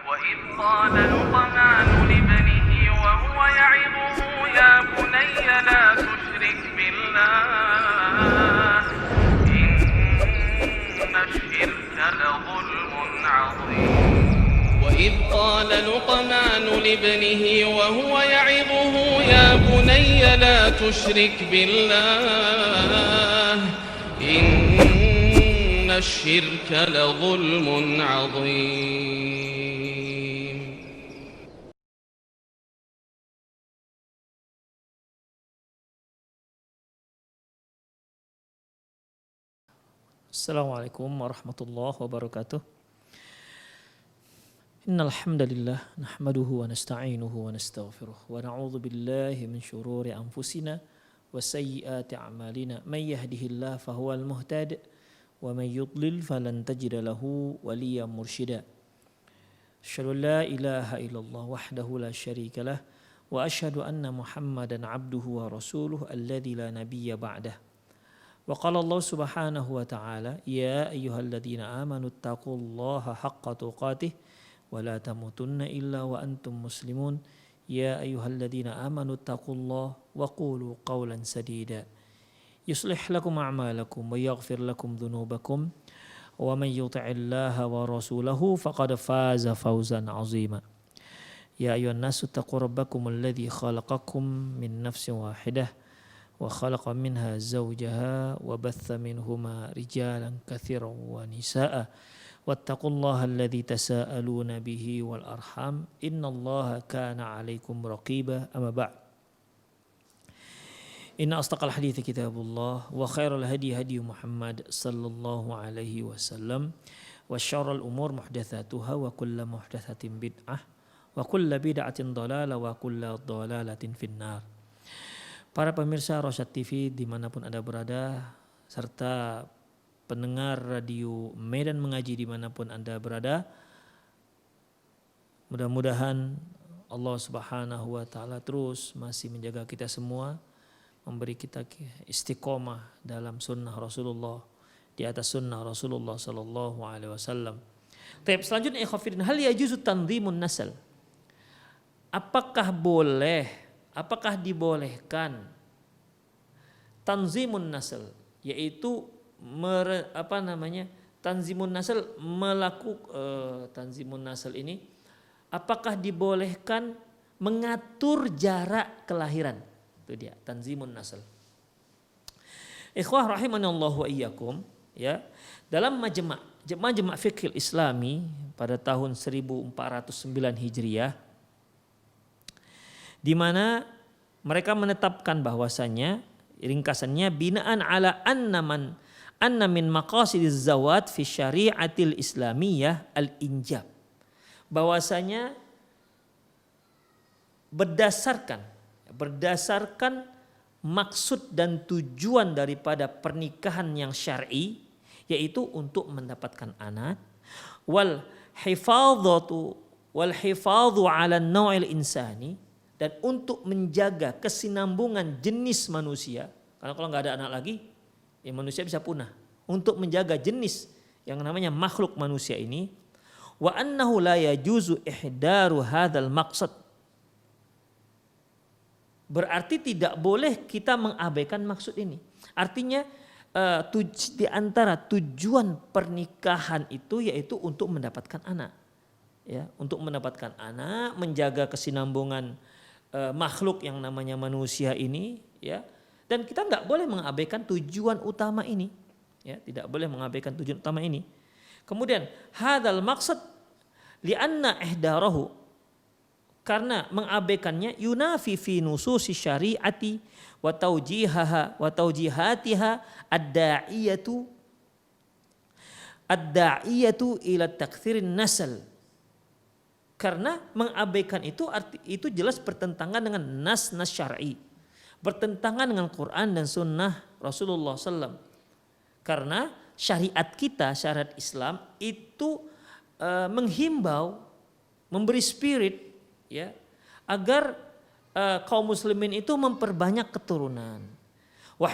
وإذ قال لقمان لابنه وهو يعظه يا بني لا تشرك بالله إن الشرك لظلم عظيم وإذ قال لقمان لابنه وهو يعظه يا بني لا تشرك بالله إن الشرك لظلم عظيم. Assalamualaikum warahmatullahi wabarakatuh. Innal hamdalillah nahmaduhu wa nasta'inuhu wa nastaghfiruh wa na'udzu billahi min shururi anfusina wa sayyiati a'malina may yahdihillahu fahuwal muhtadi wa may yudlil falan tajida lahu waliyyan mursyida. Asyhadu an la ilaha illallah wahdahu la syarika lah wa asyhadu anna Muhammadan 'abduhu wa rasuluhu alladzi la nabiyya ba'dah. Wa qala Allah subhanahu wa ta'ala ya ayyuhalladzina amanu taqullaha haqqa tuqatih wa la tamutunna illa wa antum muslimun ya ayyuhalladzina amanu taqullaha wa qulu qawlan sadida yuslih lakum a'malakum wa yaghfir lakum dhunubakum wa man yuti'illaha wa rasulahu faqad faza fawzan 'azima. Ya ayyuhan nasu taqu rabbakumul ladzi khalaqakum min nafsin wahidah wa khalaqa minha zawjaha wa batha minhuma rijalan katsiran wa nisaa wattaqullaha alladzi tasaaluna bihi wal arham innallaha kana 'alaikum raqiba. Amma ba'd. Inna asdaqal hadithi kitabullah wa khairal hadi hadi Muhammad sallallahu alaihi wasallam wa syarrul umur muhdatsatuha wa kullu muhdatsatin bid'ah wa kullu bid'atin dhalalah wa kullu dhalalatin finnar. Para pemirsa Rosyad TV dimanapun Anda berada, serta pendengar radio Medan Mengaji dimanapun Anda berada, mudah-mudahan Allah Subhanahu wa Ta'ala terus masih menjaga kita semua, memberi kita istiqomah dalam sunnah Rasulullah, di atas sunnah Rasulullah Sallallahu Alaihi Wasallam. Tapi selanjutnya, hal yajuzu tanzimun nasl? Apakah dibolehkan tanzimun nasl, yaitu tanzimun nasl tanzimun nasl ini apakah dibolehkan mengatur jarak kelahiran? Itu dia tanzimun nasl. Ikhwah rahimanallahu wa iyyakum, ya, dalam majma' fiqh Islami pada tahun 1409 Hijriah, di mana mereka menetapkan bahwasanya ringkasannya binaan ala anna min maqasidiz zawat fi syari'atil islamiyah al-injab, bahwasanya berdasarkan maksud dan tujuan daripada pernikahan yang syar'i, yaitu untuk mendapatkan anak, wal hifadhu ala an-naw'il insani, dan untuk menjaga kesinambungan jenis manusia, karena kalau nggak ada anak lagi, ya manusia bisa punah. Untuk menjaga jenis yang namanya makhluk manusia ini, wa annahu la yajuzu ihdaru hadzal maqsad, berarti tidak boleh kita mengabaikan maksud ini. Artinya di antara tujuan pernikahan itu yaitu untuk mendapatkan anak, ya, untuk mendapatkan anak, menjaga kesinambungan makhluk yang namanya manusia ini, ya, dan kita nggak boleh mengabaikan tujuan utama ini, ya, tidak boleh mengabaikan tujuan utama ini. Kemudian hadzal maqsad li'anna ihdarahu, karena mengabaikannya yunafi fi nususi syariati wa tawjihatiha ad-da'iyatu ila takthirin nasl. Karena mengabaikan itu jelas bertentangan dengan nas syar'i, bertentangan dengan Quran dan sunnah Rasulullah SAW. Karena syariat Islam itu menghimbau, memberi spirit, ya, agar kaum muslimin itu memperbanyak keturunan. Wa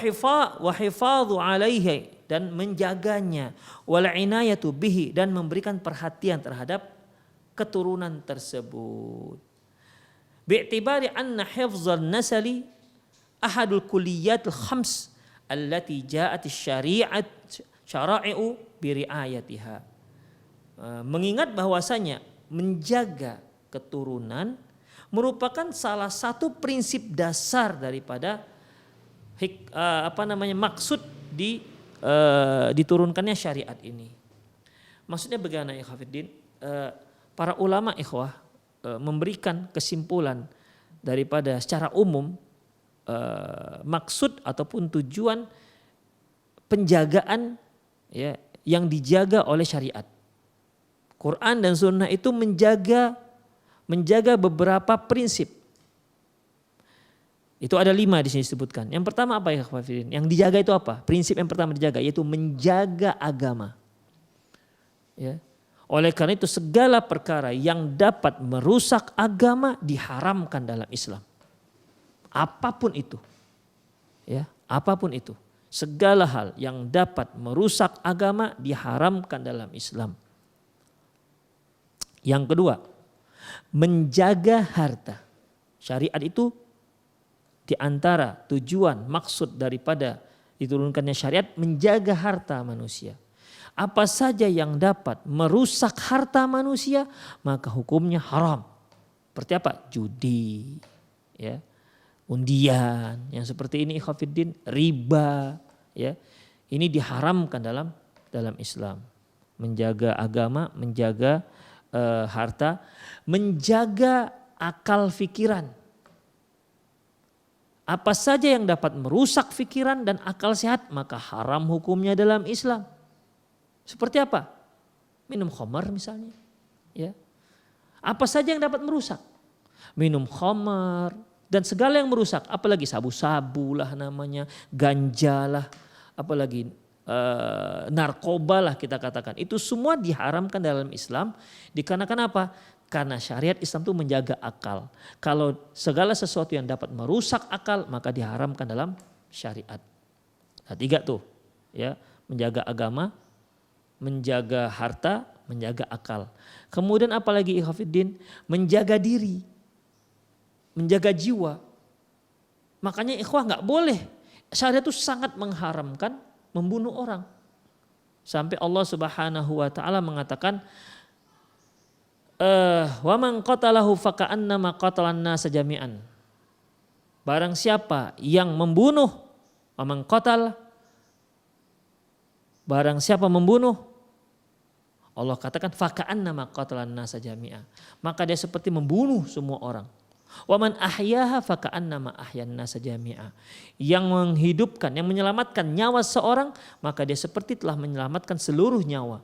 hifadhu alaihi, dan menjaganya, wal inayatu bihi, dan memberikan perhatian terhadap keturunan tersebut. Bi'tibari anna hifdzan nasali ahadul kulliyatul khams allati ja'at syara'i'u biriayatiha. Mengingat bahwasanya menjaga keturunan merupakan salah satu prinsip dasar daripada maksud diturunkannya syariat ini. Maksudnya bagaimana ya Khafiddin? Para ulama ikhwah memberikan kesimpulan daripada secara umum maksud ataupun tujuan penjagaan ya yang dijaga oleh syariat. Quran dan Sunnah itu menjaga beberapa prinsip. Itu ada 5 di sini disebutkan. Yang pertama apa ya Khafiddin? Yang dijaga itu apa? Prinsip yang pertama dijaga yaitu menjaga agama. Ya. Oleh karena itu segala perkara yang dapat merusak agama diharamkan dalam Islam. Apapun itu. Ya, apapun itu. Segala hal yang dapat merusak agama diharamkan dalam Islam. Yang kedua, menjaga harta. Syariat itu di antara tujuan maksud daripada diturunkannya syariat menjaga harta manusia. Apa saja yang dapat merusak harta manusia maka hukumnya haram. Seperti apa? Judi, ya, undian, yang seperti ini ikhwatiddin, riba, ya. Ini diharamkan dalam Islam. Menjaga agama, menjaga harta, menjaga akal fikiran. Apa saja yang dapat merusak fikiran dan akal sehat maka haram hukumnya dalam Islam. Seperti apa? Minum khamar misalnya. Ya. Apa saja yang dapat merusak. Minum khamar dan segala yang merusak. Apalagi sabu-sabu lah namanya, ganja lah, apalagi narkoba lah kita katakan. Itu semua diharamkan dalam Islam. Dikarenakan apa? Karena syariat Islam itu menjaga akal. Kalau segala sesuatu yang dapat merusak akal maka diharamkan dalam syariat. Nah, 3 tuh, ya, menjaga agama, menjaga harta, menjaga akal. Kemudian apalagi ikhwatiddin, menjaga diri, menjaga jiwa. Makanya ikhwah nggak boleh. Syariat itu sangat mengharamkan membunuh orang. Sampai Allah Subhanahu wa taala mengatakan wa man qatalahu faka'annama qatalan nasa jami'an. Barang siapa yang membunuh, wa man qatal, barang siapa membunuh, Allah katakan faka'annama qatalan nasa jami'a. Maka dia seperti membunuh semua orang. Wa man ahyaha faka'annama ahyan nasa jami'a. Yang menghidupkan, yang menyelamatkan nyawa seorang, maka dia seperti telah menyelamatkan seluruh nyawa.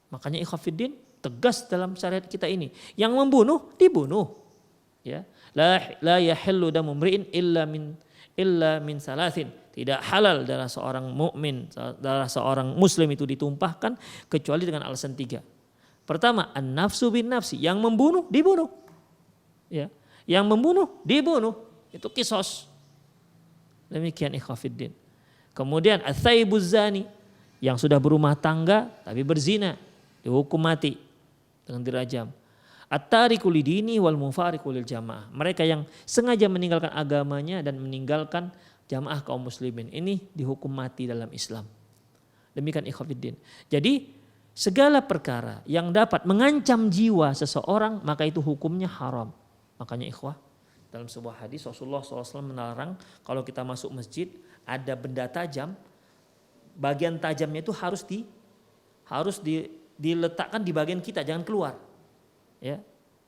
Makanya ikhwatiddin, tegas dalam syariat kita ini. Yang membunuh dibunuh. Ya. La yahillu damu mri'in illa min salasin. Tidak halal darah seorang mukmin, darah seorang muslim itu ditumpahkan kecuali dengan alasan 3. Pertama, an-nafsu bin nafsi. Yang membunuh dibunuh. Ya. Yang membunuh dibunuh. Itu qisas. Demikian ikhwatiddin. Kemudian ats-tsaibuz zani, yang sudah berumah tangga tapi berzina, dihukum mati dengan dirajam. At-tariku lidini wal mufariqu lil jamaah. Mereka yang sengaja meninggalkan agamanya dan meninggalkan jamaah kaum muslimin, ini dihukum mati dalam Islam. Demikian ikhwatiddin. Jadi segala perkara yang dapat mengancam jiwa seseorang maka itu hukumnya haram. Makanya ikhwah, dalam sebuah hadis Rasulullah SAW melarang kalau kita masuk masjid ada benda tajam, bagian tajamnya itu harus diletakkan di bagian kita, jangan keluar. Ya,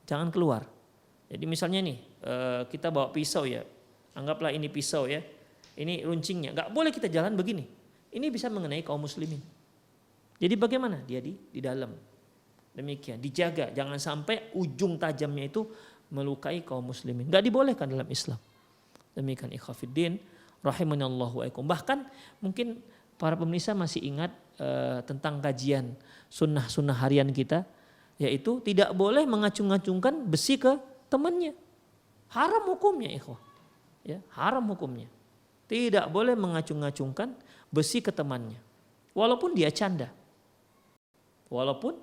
jangan keluar. Jadi misalnya nih kita bawa pisau ya, anggaplah ini pisau ya, ini runcingnya, nggak boleh kita jalan begini. Ini bisa mengenai kaum muslimin. Jadi bagaimana? Dia di dalam. Demikian, dijaga, jangan sampai ujung tajamnya itu melukai kaum muslimin. Nggak dibolehkan dalam Islam. Demikian ikhwatiddin, rahimanallahu wa iyakum. Bahkan mungkin para pemirsa masih ingat tentang kajian sunnah-sunnah harian kita, yaitu tidak boleh mengacung-acungkan besi ke temannya. Haram hukumnya ikhwah. Ya, haram hukumnya. Tidak boleh mengacung-acungkan besi ke temannya. Walaupun dia canda. Walaupun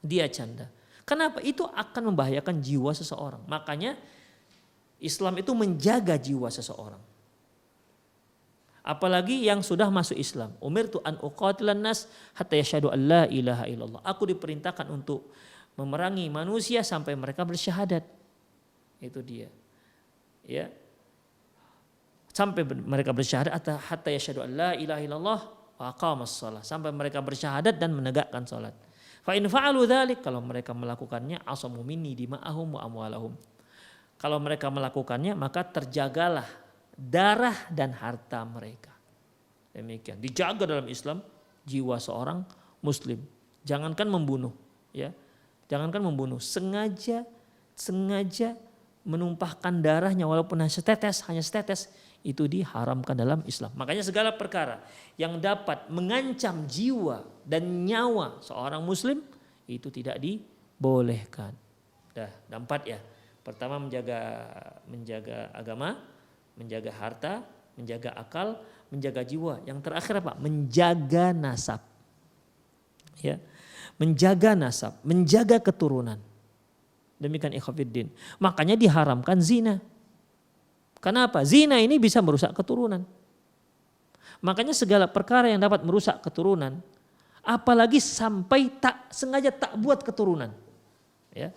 dia canda. Kenapa? Itu akan membahayakan jiwa seseorang. Makanya Islam itu menjaga jiwa seseorang. Apalagi yang sudah masuk Islam. Umirtu an uqatilan nas hatta yashhadu an la ilaha illallah. Aku diperintahkan untuk memerangi manusia sampai mereka bersyahadat. Itu dia. Ya. Sampai mereka bersyahadat hatta yashhadu an la ilaha illallah wa aqamas shalah. Sampai mereka bersyahadat dan menegakkan salat. Fa in fa'alu dzalik, kalau mereka melakukannya, asamu minni dima'ahum wa amwalahum. Kalau mereka melakukannya, maka terjagalah darah dan harta mereka. Demikian. Dijaga dalam Islam jiwa seorang muslim. Jangankan membunuh, ya. Jangankan membunuh, sengaja menumpahkan darahnya walaupun hanya setetes, itu diharamkan dalam Islam. Makanya segala perkara yang dapat mengancam jiwa dan nyawa seorang muslim itu tidak dibolehkan. Dah, 4 ya. Pertama menjaga agama, menjaga harta, menjaga akal, menjaga jiwa. Yang terakhir apa? Menjaga nasab. Ya. Menjaga nasab, menjaga keturunan. Demikian ikhwatiddin. Makanya diharamkan zina. Kenapa? Zina ini bisa merusak keturunan. Makanya segala perkara yang dapat merusak keturunan, apalagi sampai sengaja tak buat keturunan. Ya.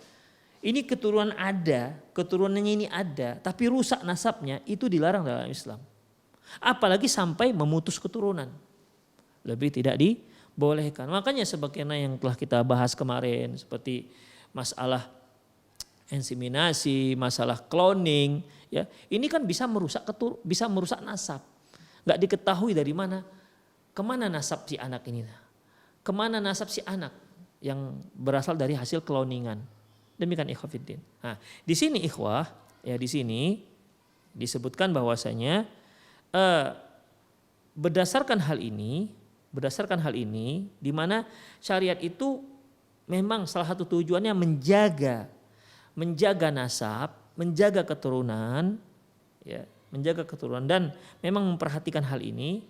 Ini keturunan ada, keturunannya ini ada, tapi rusak nasabnya, itu dilarang dalam Islam. Apalagi sampai memutus keturunan. Lebih tidak dibolehkan. Makanya sebagaimana yang telah kita bahas kemarin, seperti masalah inseminasi, masalah cloning, ya, ini kan bisa merusak nasab. Nggak diketahui dari mana, kemana nasab si anak ini, kemana nasab si anak yang berasal dari hasil cloningan. Demikian ikhwatiddin. Nah, di sini ikhwah, ya di sini disebutkan bahwasanya berdasarkan hal ini, di mana syariat itu memang salah satu tujuannya menjaga nasab, menjaga keturunan, ya, menjaga keturunan dan memang memperhatikan hal ini.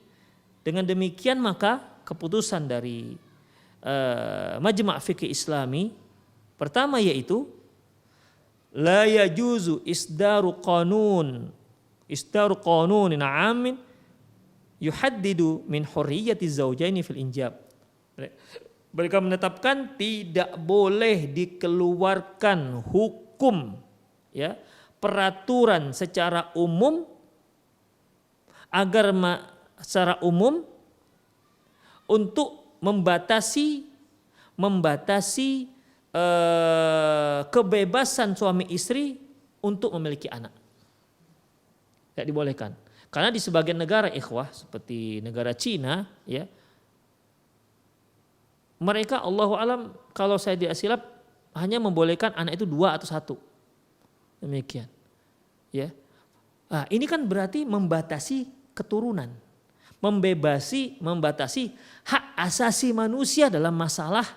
Dengan demikian maka keputusan dari Majma' Fiqih Islami pertama yaitu la yajuzu isdaru qanunin 'amin yuhaddidu min hurriyati zawjaini fil injab. Mereka menetapkan tidak boleh dikeluarkan hukum, ya, peraturan secara umum secara umum untuk membatasi kebebasan suami istri untuk memiliki anak. Tidak dibolehkan. Karena di sebagian negara ikhwah seperti negara Cina, ya, mereka Allahu alam kalau saya tidak silap hanya membolehkan anak itu 2 atau 1. Demikian. Ya. Nah, ini kan berarti membatasi keturunan. Membatasi hak asasi manusia dalam masalah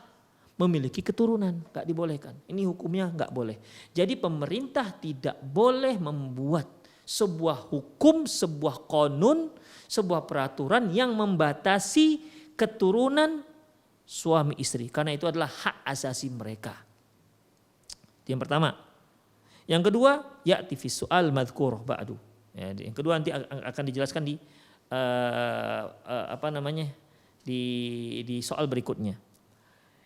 memiliki keturunan, nggak dibolehkan. Ini hukumnya nggak boleh. Jadi pemerintah tidak boleh membuat sebuah hukum, sebuah konun, sebuah peraturan yang membatasi keturunan suami istri. Karena itu adalah hak asasi mereka. Yang pertama. Yang kedua, ya'ti fi su'al madhkur ba'du. Ya, yang kedua nanti akan dijelaskan di soal berikutnya.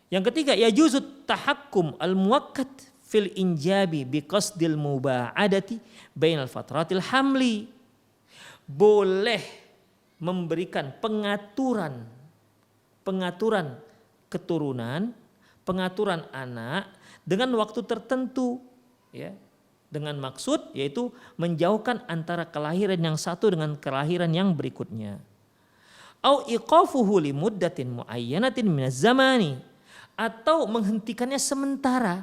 Yang ketiga, yajuzut tahakkum al-muwakkat fil injabi biqasdil muba'adati bainal fatratil hamli. Boleh memberikan pengaturan keturunan, pengaturan anak dengan waktu tertentu, ya. Dengan maksud yaitu menjauhkan antara kelahiran yang satu dengan kelahiran yang berikutnya. Au iqafuhu li muddatin muayyanatin minaz zamani, atau menghentikannya sementara,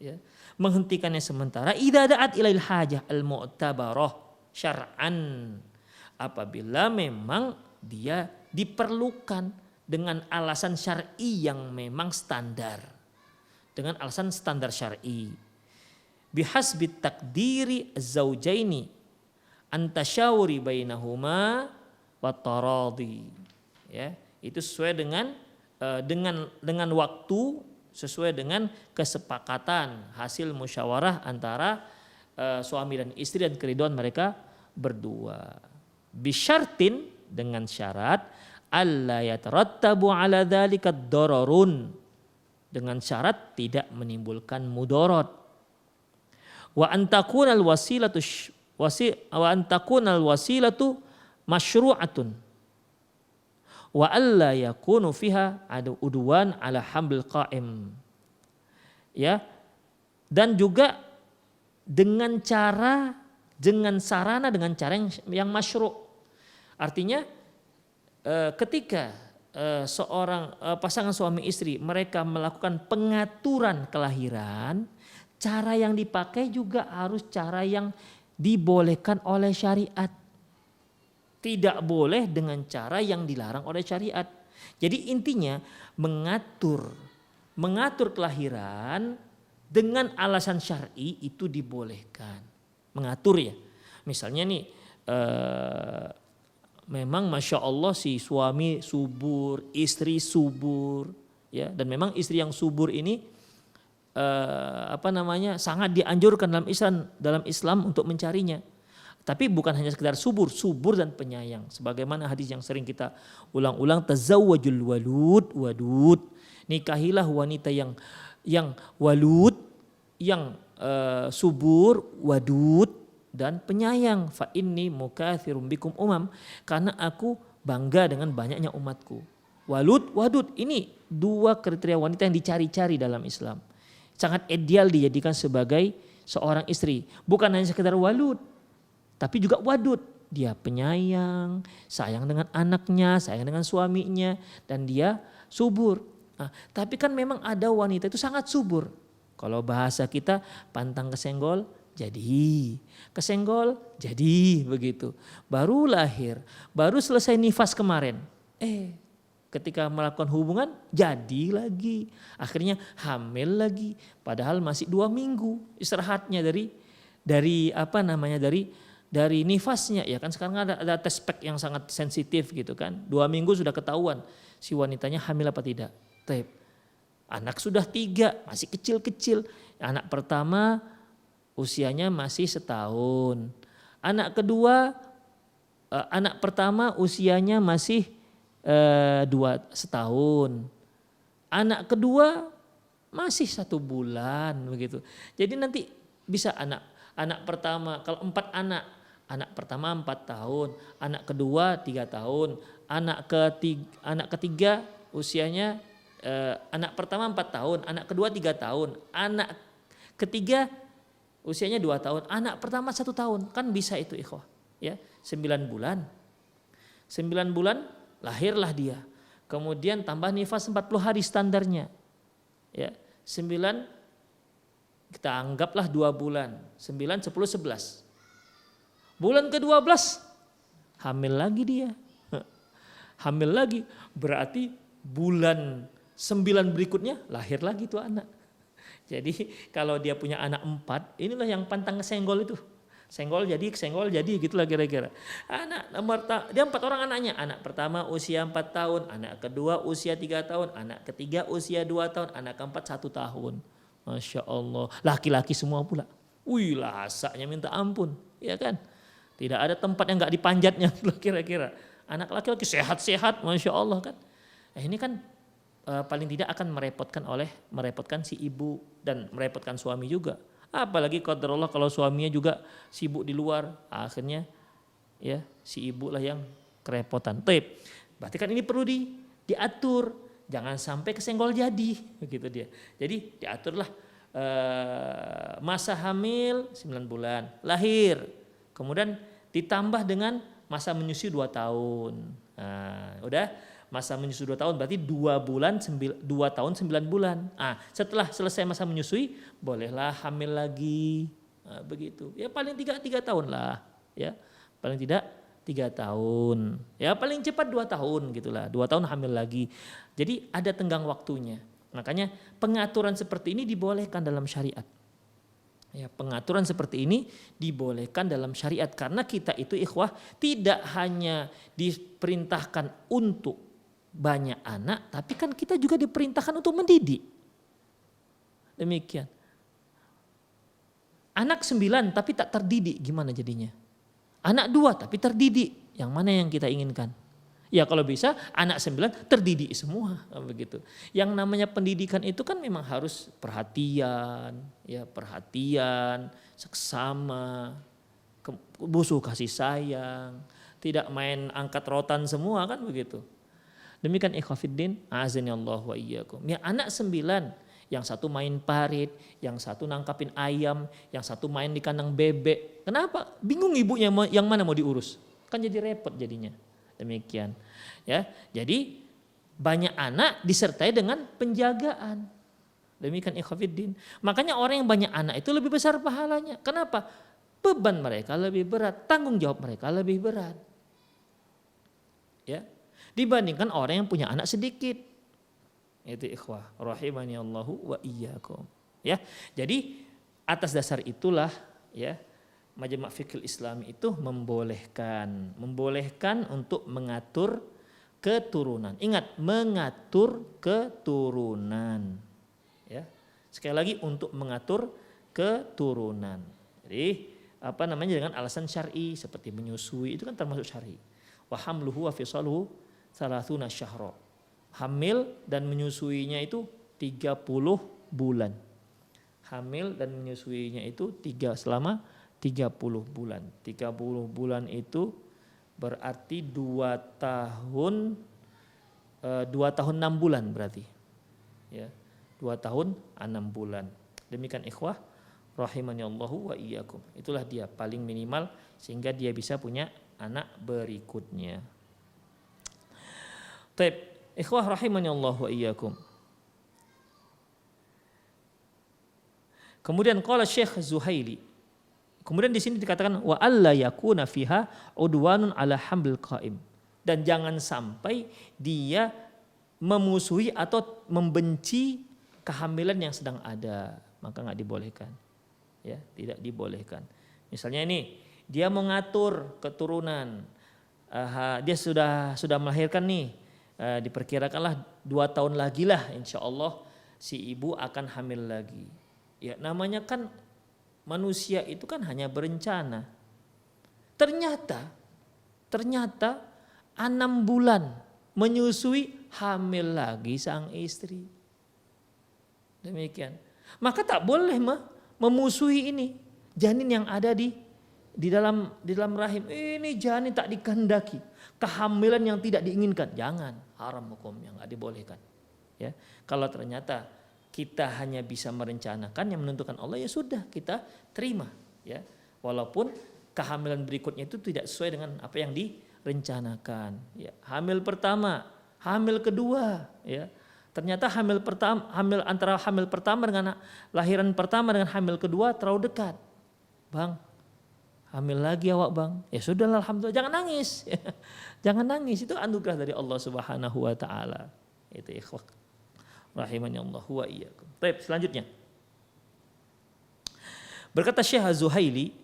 ya. Menghentikannya sementara idza da'at ilail hajah al-mu'tabarah syar'an, apabila memang dia diperlukan dengan alasan syar'i yang memang standar, dengan alasan standar syar'i. Bihasbi takdiri az-zawjaini antashawuri bainahuma wa taradi, ya, itu sesuai dengan waktu sesuai dengan kesepakatan hasil musyawarah antara suami dan istri dan keridhaan mereka berdua. Bisyartin, dengan syarat alla yatarattabu ala dzalika dararun, dengan syarat tidak menimbulkan mudarat. Wa antakunal wasilatu masyru'atun wa alla yakunu fiha udwan ala hamil qaim. Ya. Dan juga dengan cara, dengan sarana, dengan cara yang masyru'. Artinya ketika seorang pasangan suami istri mereka melakukan pengaturan kelahiran, cara yang dipakai juga harus cara yang dibolehkan oleh syariat. Tidak boleh dengan cara yang dilarang oleh syariat. Jadi intinya mengatur kelahiran dengan alasan syar'i itu dibolehkan. Mengatur ya. Misalnya nih memang Masya Allah si suami subur, istri subur, ya, dan memang istri yang subur ini sangat dianjurkan dalam Islam untuk mencarinya. Tapi bukan hanya sekedar subur dan penyayang. Sebagaimana hadis yang sering kita ulang-ulang, tazawwajul wadud. Nikahilah wanita yang walud, yang subur, wadud, dan penyayang. Fa inni mukatsirum bikum umam, karena aku bangga dengan banyaknya umatku. Walud, wadud, ini dua kriteria wanita yang dicari-cari dalam Islam. Sangat ideal dijadikan sebagai seorang istri. Bukan hanya sekedar walud, tapi juga wadud. Dia penyayang, sayang dengan anaknya, sayang dengan suaminya, dan dia subur. Nah, tapi kan memang ada wanita itu sangat subur. Kalau bahasa kita pantang kesenggol jadi, kesenggol jadi, begitu. Baru lahir, baru selesai nifas kemarin. Ketika melakukan hubungan jadi lagi. Akhirnya hamil lagi. Padahal masih 2 minggu istirahatnya dari nifasnya. Ya kan sekarang ada tes pack yang sangat sensitif gitu kan. 2 minggu sudah ketahuan si wanitanya hamil apa tidak. Anak sudah 3, masih kecil-kecil. Anak pertama usianya masih 1 tahun. Anak pertama usianya masih 1 tahun. Anak kedua masih 1 bulan begitu. Jadi nanti bisa anak pertama, kalau 4 anak pertama 4 tahun, anak kedua 3 tahun, anak ketiga usianya anak pertama 4 tahun, anak kedua 3 tahun, anak ketiga usianya 2 tahun, anak pertama 1 tahun, kan bisa itu ikhwah, ya 9 bulan, 9 bulan lahirlah dia, kemudian tambah nifas 40 hari standarnya, ya 9 kita anggaplah 2 bulan, 9, 10, 11, bulan ke-12 hamil lagi dia, hamil lagi, berarti bulan 9 berikutnya lahir lagi tuh anak. Jadi kalau dia punya anak 4, inilah yang pantang kesenggol itu. Senggol jadi gitulah kira-kira. Dia 4 orang anaknya. Anak pertama usia 4 tahun, anak kedua usia 3 tahun, anak ketiga usia 2 tahun, anak keempat 1 tahun. Masya Allah. Laki-laki semua pula. Wih, lasaknya minta ampun, ya kan? Tidak ada tempat yang gak dipanjatnya kira-kira. Anak laki-laki sehat-sehat, Masya Allah kan. Ini kan paling tidak akan merepotkan si ibu dan merepotkan suami juga. Apalagi qadarullah kalau suaminya juga sibuk di luar, akhirnya ya si ibu lah yang kerepotan. Berarti kan ini perlu diatur, jangan sampai kesenggol jadi, begitu dia. Jadi diaturlah masa hamil 9 bulan, lahir, kemudian ditambah dengan masa menyusui 2 tahun. Nah, udah masa menyusui 2 tahun berarti 2 tahun 9 bulan. Setelah selesai masa menyusui bolehlah hamil lagi. Begitu. Ya paling 3 tahun lah, ya. Paling tidak 3 tahun. Ya paling cepat 2 tahun gitulah. 2 tahun hamil lagi. Jadi ada tenggang waktunya. Makanya pengaturan seperti ini dibolehkan dalam syariat. Ya, pengaturan seperti ini dibolehkan dalam syariat karena kita itu ikhwah tidak hanya diperintahkan untuk banyak anak, tapi kan kita juga diperintahkan untuk mendidik. Demikian. Anak 9 tapi tak terdidik, gimana jadinya? Anak 2 tapi terdidik, yang mana yang kita inginkan? Ya kalau bisa anak 9 terdidik semua, begitu. Yang namanya pendidikan itu kan memang harus perhatian, ya perhatian, seksama, busuh kasih sayang, tidak main angkat rotan semua kan begitu. Demikian ikhwafiddin, azanillahu wa iyyakum. Ya anak 9, yang satu main parit, yang satu nangkapin ayam, yang satu main di kandang bebek. Kenapa? Bingung ibunya yang mana mau diurus. Kan jadi repot jadinya. Demikian. Ya, jadi banyak anak disertai dengan penjagaan. Demikian ikhwafiddin. Makanya orang yang banyak anak itu lebih besar pahalanya. Kenapa? Beban mereka lebih berat, tanggung jawab mereka lebih berat. Ya. Dibandingkan orang yang punya anak sedikit. Itu ikhwah rahimani Allahu wa iyyakum. Ya. Jadi atas dasar itulah ya Majma' Fiqhil Islami itu membolehkan untuk mengatur keturunan. Ingat, mengatur keturunan. Ya. Sekali lagi untuk mengatur keturunan. Jadi dengan alasan syar'i seperti menyusui itu kan termasuk syar'i. Wa hamluhu wa fisaluhu 30 syahra. Hamil dan menyusuinya itu 30 bulan. Hamil dan menyusuinya itu selama 30 bulan. 30 bulan itu berarti 2 tahun 6 bulan berarti. Ya. 2 tahun 6 bulan. Demikian ikhwah rahimani Allahu wa iyyakum. Itulah dia paling minimal sehingga dia bisa punya anak berikutnya. Baik. Ikhwah rahimani Allah wa iyyakum. Kemudian qala Syekh Zuhaili. Kemudian di sini dikatakan wa alla yakuna fiha udwanun ala hamil qaim. Dan jangan sampai dia memusuhi atau membenci kehamilan yang sedang ada, maka enggak dibolehkan. Ya, tidak dibolehkan. Misalnya ini dia mengatur keturunan. Dia sudah melahirkan nih. Diperkirakanlah 2 tahun lagi lah insya Allah si ibu akan hamil lagi. Ya namanya kan manusia itu kan hanya berencana. Ternyata 6 bulan menyusui hamil lagi sang istri. Demikian. Maka tak boleh memusuhi ini janin yang ada di dalam rahim. Ini janin tak dikehendaki. Kehamilan yang tidak diinginkan, jangan, haram hukumnya, enggak dibolehkan. Ya, kalau ternyata kita hanya bisa merencanakan yang menentukan Allah ya sudah kita terima, ya. Walaupun kehamilan berikutnya itu tidak sesuai dengan apa yang direncanakan. Ya, hamil pertama, hamil kedua, ya. Ternyata antara hamil pertama dengan lahiran pertama dengan hamil kedua terlalu dekat, bang. Hamil lagi awak bang, ya sudah alhamdulillah, jangan nangis, jangan nangis, itu anugerah dari Allah Subhanahu Wa Taala. Itu ikhwah rahimani Allah wa iyyakum. Baik, selanjutnya berkata Syekh Zuhaili,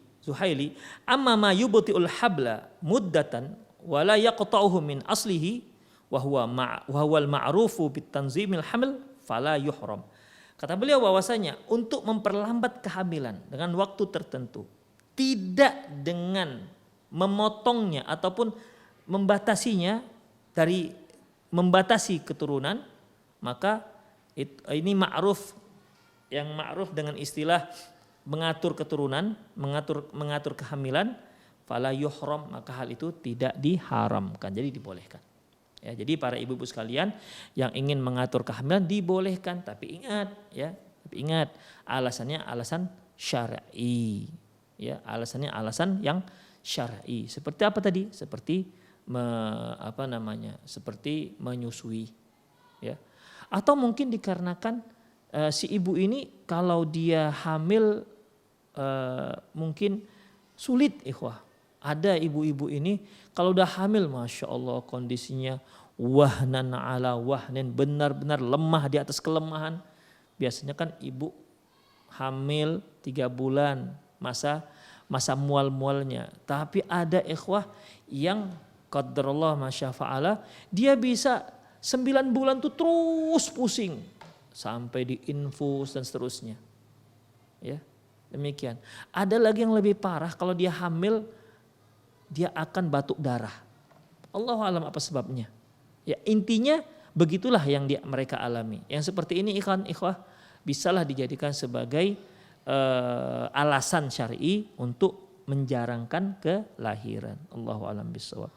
amma ma yubti'ul habla muddatan wa la yaqta'uhu min aslihi wa huwa al-ma'rufu bit tanzimil haml fala yuhram. Kata beliau bahwasanya untuk memperlambat kehamilan dengan waktu tertentu, tidak dengan memotongnya ataupun membatasi keturunan, maka ini ma'ruf dengan istilah mengatur keturunan, mengatur kehamilan, fala yuhram, maka hal itu tidak diharamkan, jadi dibolehkan. Ya, jadi para ibu-ibu sekalian yang ingin mengatur kehamilan dibolehkan, tapi ingat alasannya alasan syar'i. Ya, alasannya alasan yang syar'i. Seperti apa tadi? Seperti seperti menyusui, ya. Atau mungkin dikarenakan si ibu ini kalau dia hamil mungkin sulit, ikhwah. Ada ibu-ibu ini kalau udah hamil, masya Allah kondisinya wahnan ala wahnin, benar-benar lemah di atas kelemahan. Biasanya kan ibu hamil 3 bulan masa mual-mualnya. Tapi ada ikhwah yang qadarullah masyafa'ala, dia bisa 9 bulan tuh terus pusing. sampai diinfus dan seterusnya. Ya, demikian. Ada lagi yang lebih parah, kalau dia hamil dia akan batuk darah. Allahu alam apa sebabnya. Ya, intinya begitulah yang mereka alami. Yang seperti ini ikhwah bisalah dijadikan sebagai alasan syar'i untuk menjarangkan kelahiran. Allahu alam bisawab.